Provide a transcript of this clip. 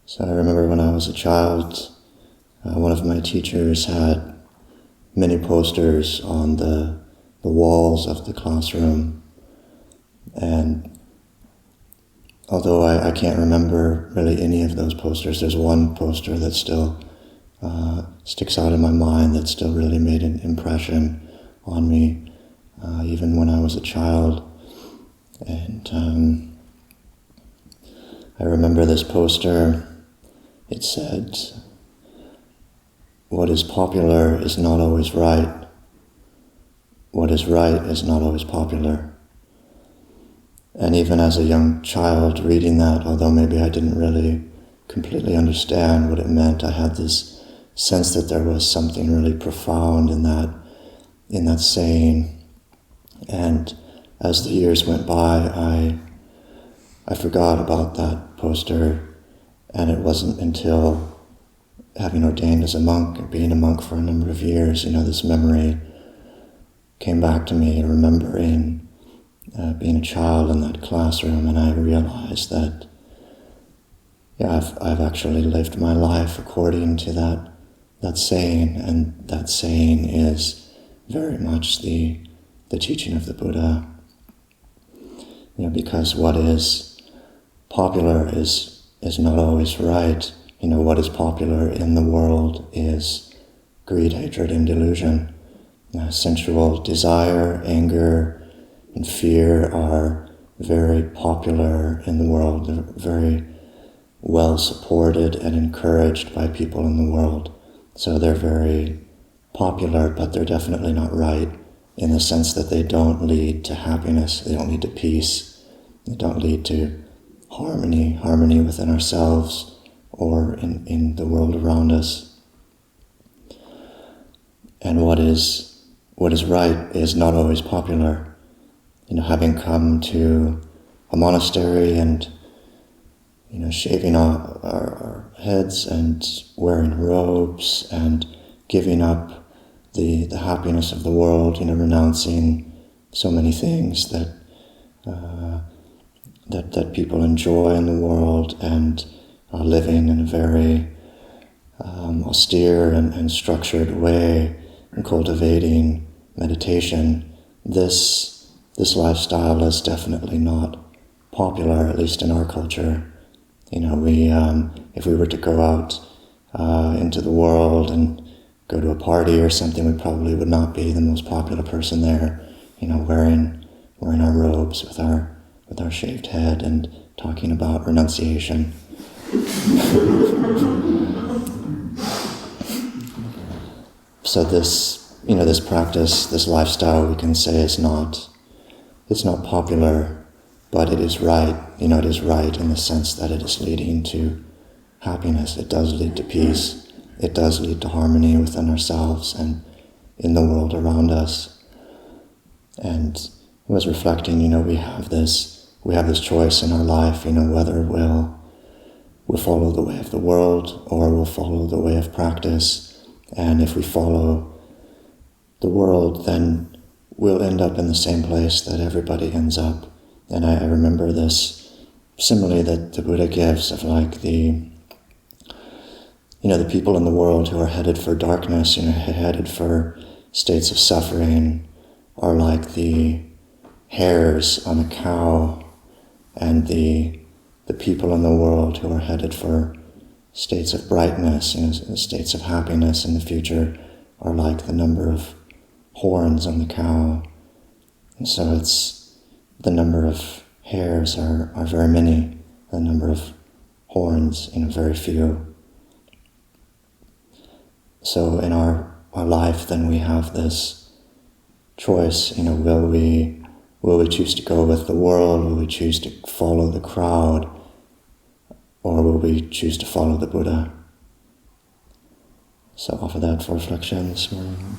So I remember when I was a child, one of my teachers had many posters on the walls of the classroom, and although I can't remember really any of those posters, there's one poster that still sticks out in my mind that still really made an impression on me, even when I was a child. And I remember this poster. It said, "What is popular is not always right. What is right is not always popular." And even as a young child reading that, although maybe I didn't really completely understand what it meant, I had this sense that there was something really profound in that saying. And as the years went by, I forgot about that poster, and it wasn't until having ordained as a monk and being a monk for a number of years, this memory came back to me, remembering being a child in that classroom, and I realized that, I've actually lived my life according to that saying, and that saying is very much the teaching of the Buddha. Because what is popular is not always right. What is popular in the world is greed, hatred, and delusion. Sensual desire, anger, and fear are very popular in the world. They're very well supported and encouraged by people in the world. So they're very popular, but they're definitely not right in the sense that they don't lead to happiness, they don't lead to peace, they don't lead to harmony within ourselves or in the world around us. And what is right is not always popular. Having come to a monastery and shaving our heads and wearing robes and giving up the happiness of the world, renouncing so many things that people enjoy in the world, and living in a very austere and structured way, and cultivating meditation. This lifestyle is definitely not popular, at least in our culture. If we were to go out into the world and go to a party or something, we probably would not be the most popular person there, wearing our robes with our shaved head and talking about renunciation. So this practice, this lifestyle, we can say it's not popular, but it is right. It is right in the sense that it is leading to happiness. It does lead to peace. It does lead to harmony within ourselves and in the world around us. And I was reflecting, we have this choice in our life, whether we'll follow the way of the world or we'll follow the way of practice. And if we follow the world, then we'll end up in the same place that everybody ends up. And I remember this simile that the Buddha gives of the people in the world who are headed for darkness, headed for states of suffering, are like the hairs on a cow, and the people in the world who are headed for states of brightness, states of happiness in the future, are like the number of horns on the cow. And so it's the number of hairs are very many, the number of horns, very few. So in our life, then we have this choice, will we choose to go with the world, will we choose to follow the crowd, or will we choose to follow the Buddha? So offer that for reflection this morning.